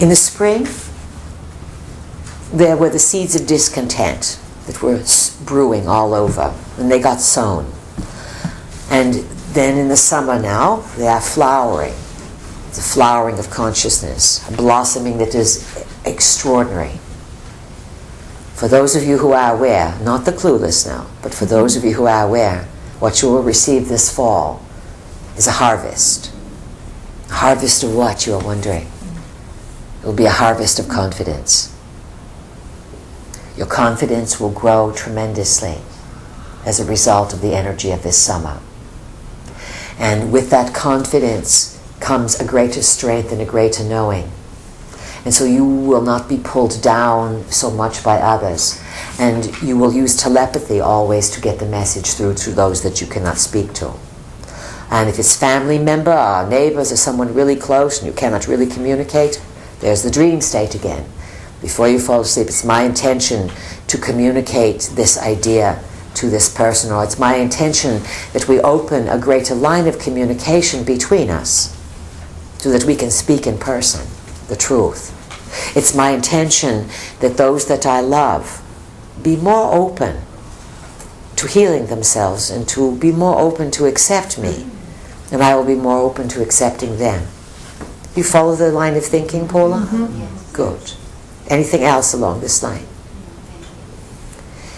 In the spring, there were the seeds of discontent that were brewing all over, and they got sown. And then in the summer now, they are flowering. It's a flowering of consciousness, a blossoming that is extraordinary. For those of you who are aware, not the clueless now, but for those of you who are aware, what you will receive this fall is a harvest. A harvest of what, you are wondering? It will be a harvest of confidence. Your confidence will grow tremendously as a result of the energy of this summer. And with that confidence comes a greater strength and a greater knowing. And so you will not be pulled down so much by others. And you will use telepathy always to get the message through to those that you cannot speak to. And if it's family member or neighbors or someone really close and you cannot really communicate, there's the dream state again. Before you fall asleep, it's my intention to communicate this idea to this person, or it's my intention that we open a greater line of communication between us so that we can speak in person the truth. It's my intention that those that I love be more open to healing themselves and to be more open to accept me, and I will be more open to accepting them. You follow the line of thinking, Paula? Mm-hmm. Yes. Good. Anything else along this line?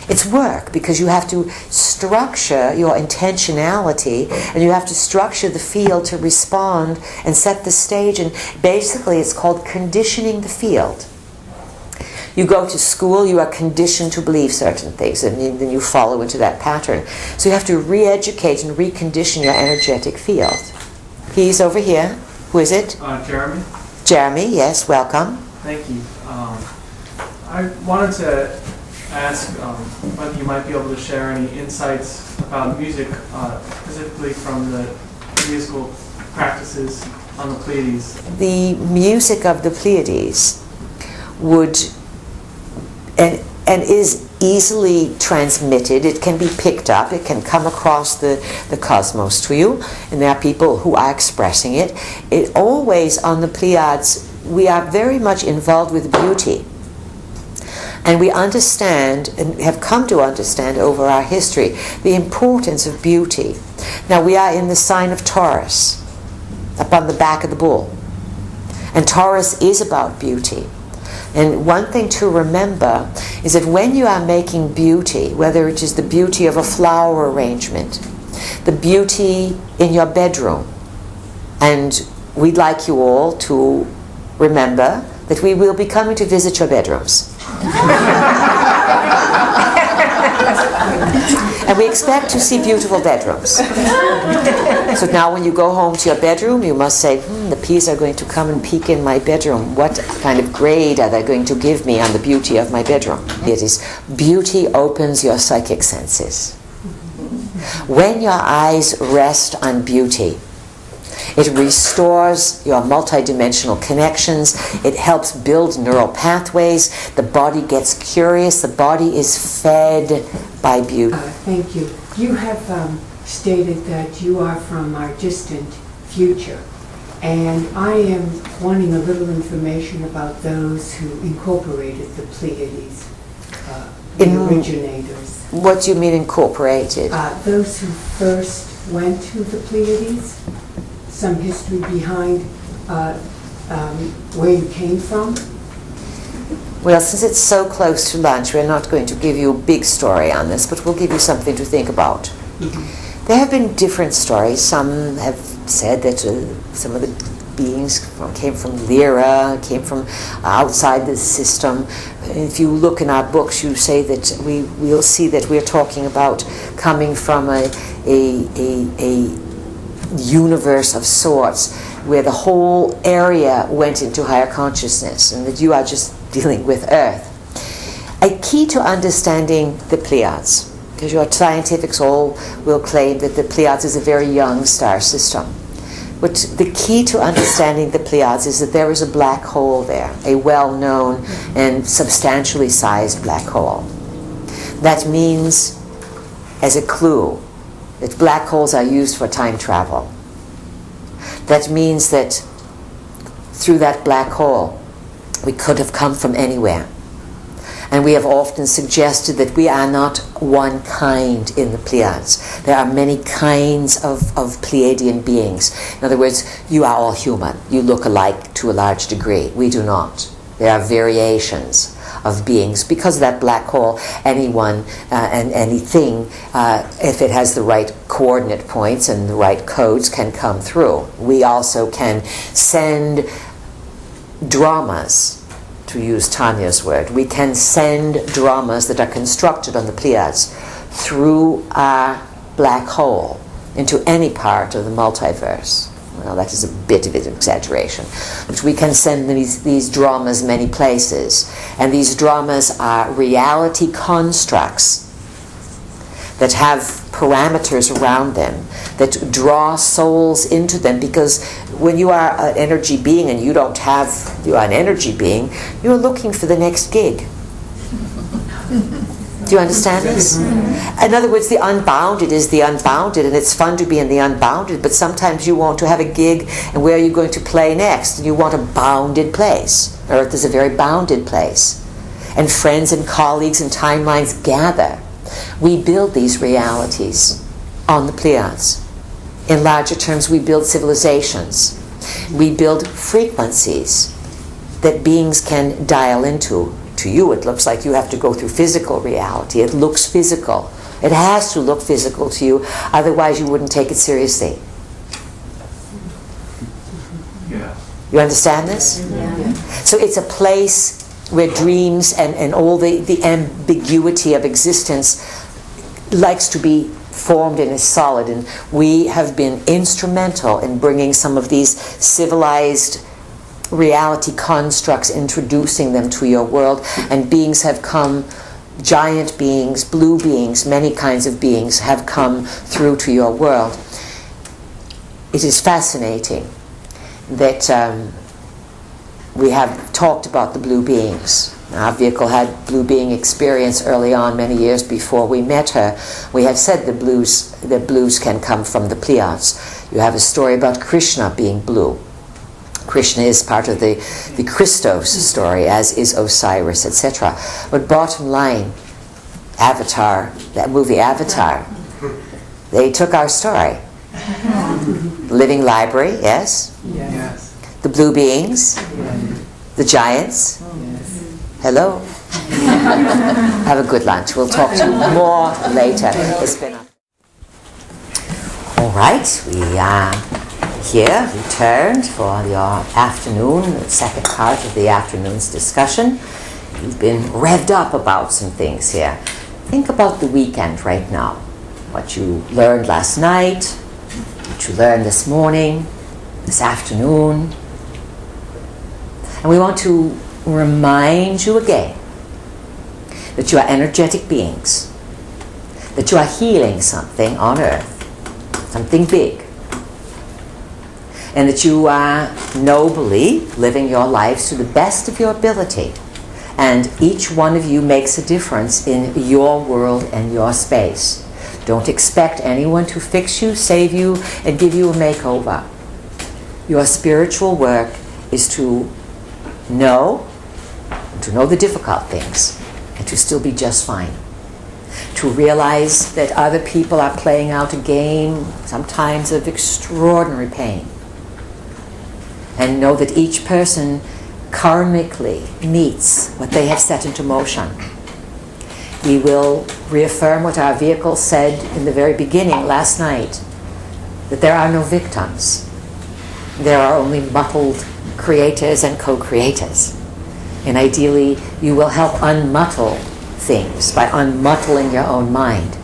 It's work, because you have to structure your intentionality and you have to structure the field to respond and set the stage, and basically it's called conditioning the field. You go to school, you are conditioned to believe certain things, and then you follow into that pattern. So you have to re-educate and recondition your energetic field. He's over here. Who is it? Jeremy. Jeremy, yes, welcome. Thank you. I wanted to ask whether you might be able to share any insights about music, specifically from the musical practices on the Pleiades. The music of the Pleiades would and is easily transmitted. It can be picked up. It can come across the cosmos to you, and there are people who are expressing it. It always, on the Pleiades, we are very much involved with beauty. And we understand, and have come to understand over our history, the importance of beauty. Now, we are in the sign of Taurus, up on the back of the bull. And Taurus is about beauty. And one thing to remember is that when you are making beauty, whether it is the beauty of a flower arrangement, the beauty in your bedroom, and we'd like you all to remember that we will be coming to visit your bedrooms. And we expect to see beautiful bedrooms. So now when you go home to your bedroom, you must say, the peas are going to come and peek in my bedroom. What kind of grade are they going to give me on the beauty of my bedroom? It is beauty opens your psychic senses. When your eyes rest on beauty, it restores your multidimensional connections. It helps build neural pathways. The body gets curious. The body is fed by beauty. Thank you. You have stated that you are from our distant future. And I am wanting a little information about those who incorporated the Pleiades, the originators. What do you mean incorporated? Those who first went to the Pleiades. Some history behind where you came from? Well, since it's so close to lunch, we're not going to give you a big story on this, but we'll give you something to think about. Mm-hmm. There have been different stories. Some have said that some of the beings came from Lyra, came from outside the system. If you look in our books, you say that we'll see that we're talking about coming from a universe of sorts where the whole area went into higher consciousness, and that you are just dealing with Earth. A key to understanding the Pleiades, because your scientifics all will claim that the Pleiades is a very young star system. But the key to understanding the Pleiades is that there is a black hole there, a well-known and substantially sized black hole. That means, as a clue, that black holes are used for time travel. That means that through that black hole, We could have come from anywhere. And we have often suggested that we are not one kind in the Pleiades. There are many kinds of Pleiadian beings. In other words, you are all human. You look alike to a large degree. We do not. There are variations of beings. Because of that black hole, anyone and anything, if it has the right coordinate points and the right codes, can come through. We also can send dramas, to use Tanya's word. We can send dramas that are constructed on the Pleiades through our black hole into any part of the multiverse. Well, that is a bit of an exaggeration. But we can send these dramas many places. And these dramas are reality constructs that have parameters around them that draw souls into them, because when you are an energy being and you are an energy being, you're looking for the next gig. Do you understand this? In other words, the unbounded is the unbounded, and it's fun to be in the unbounded, but sometimes you want to have a gig, and where are you going to play next? And you want a bounded place. Earth is a very bounded place. And friends and colleagues and timelines gather. We build these realities on the Pleiades. In larger terms, we build civilizations. We build frequencies that beings can dial into. To you, it looks like you have to go through physical reality. It looks physical. It has to look physical to you, otherwise you wouldn't take it seriously. Yeah. You understand this? Yeah. So it's a place where dreams and all the ambiguity of existence likes to be formed and is solid. And we have been instrumental in bringing some of these civilized reality constructs, introducing them to your world. And beings have come, giant beings, blue beings, many kinds of beings have come through to your world. It is fascinating that we have talked about the blue beings. Our vehicle had blue being experience early on, many years before we met her. We have said the blues can come from the Pleiades. You have a story about Krishna being blue. Krishna is part of the Christos story, as is Osiris, etc. But bottom line, Avatar, that movie Avatar, they took our story. Living library, yes? Yes. The blue beings, the giants. Hello. Have a good lunch. We'll talk to you more later. It's been all right. We are here, returned for your afternoon, the second part of the afternoon's discussion. You've been revved up about some things here. Think about the weekend right now. What you learned last night, what you learned this morning, this afternoon. And we want to remind you again that you are energetic beings, that you are healing something on earth, something big, and that you are nobly living your lives to the best of your ability. And each one of you makes a difference in your world and your space. Don't expect anyone to fix you, save you, and give you a makeover. Your spiritual work is to know the difficult things, and to still be just fine. To realize that other people are playing out a game, sometimes of extraordinary pain. And know that each person karmically meets what they have set into motion. We will reaffirm what our vehicle said in the very beginning last night, that there are no victims. There are only muddled creators and co-creators. And ideally, you will help unmuddle things by unmuddling your own mind,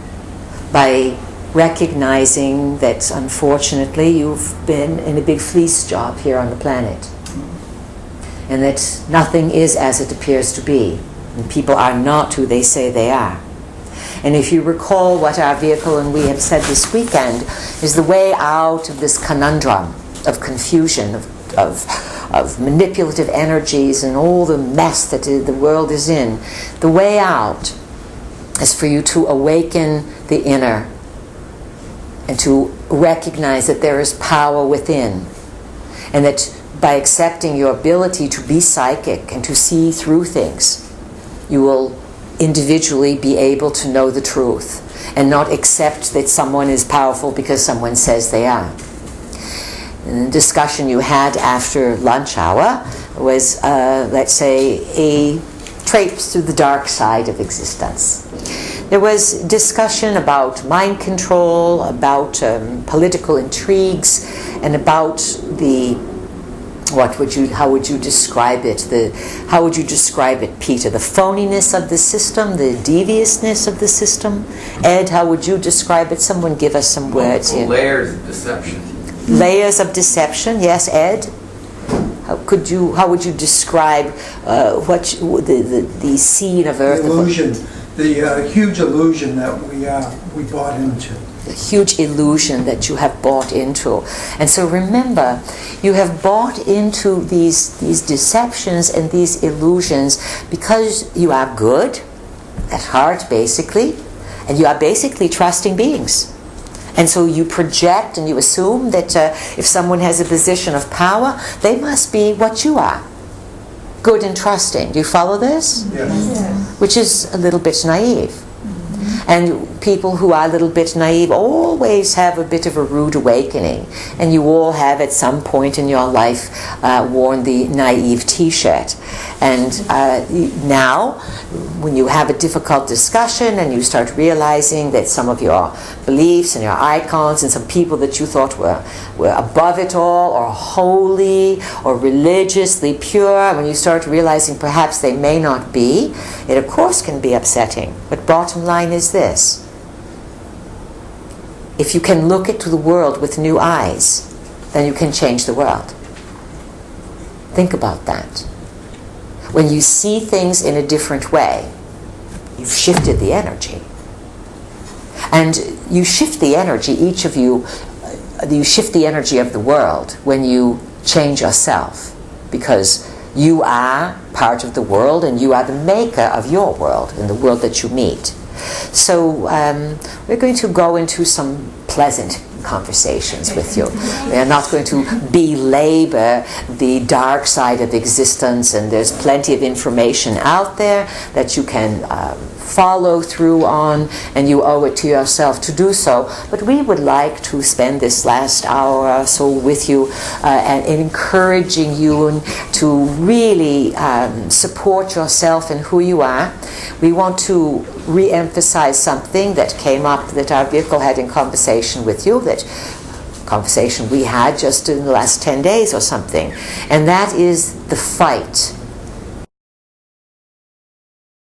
by recognizing that, unfortunately, you've been in a big fleece job here on the planet, and that nothing is as it appears to be, and people are not who they say they are. And if you recall what our vehicle and we have said this weekend is the way out of this conundrum of confusion, of manipulative energies and all the mess that the world is in, the way out is for you to awaken the inner and to recognize that there is power within, and that by accepting your ability to be psychic and to see through things, you will individually be able to know the truth and not accept that someone is powerful because someone says they are. And the discussion you had after lunch hour was, let's say, a traipse through the dark side of existence. There was discussion about mind control, about political intrigues, and about the how would you describe it? How would you describe it, Peter? The phoniness of the system, the deviousness of the system. Ed, how would you describe it? Someone give us some words here. Layers of deception. Layers of deception. Yes, Ed. How would you describe the scene of Earth? The illusion, the huge illusion that we bought into. The huge illusion that you have bought into. And so remember, you have bought into these deceptions and these illusions because you are good at heart, basically, and you are basically trusting beings. And so you project and you assume that if someone has a position of power, they must be what you are. Good and trusting. Do you follow this? Yes. Which is a little bit naive. And people who are a little bit naive always have a bit of a rude awakening. And you all have at some point in your life worn the naive t-shirt. And now, when you have a difficult discussion and you start realizing that some of your beliefs and your icons and some people that you thought were above it all or holy or religiously pure, when you start realizing perhaps they may not be, it of course can be upsetting. But bottom line is this: if you can look into the world with new eyes, then you can change the world. Think about that. When you see things in a different way, you've shifted the energy. And you shift the energy, each of you, you shift the energy of the world when you change yourself, because you are part of the world and you are the maker of your world and the world that you meet. So we're going to go into some pleasant conversations with you. We are not going to belabor the dark side of existence, and there's plenty of information out there that you can follow through on, and you owe it to yourself to do so. But we would like to spend this last hour or so with you and encouraging you to really support yourself and who you are. We want to re-emphasize something that came up that our vehicle had in conversation with you, that conversation we had just in the last 10 days or something, and that is the fight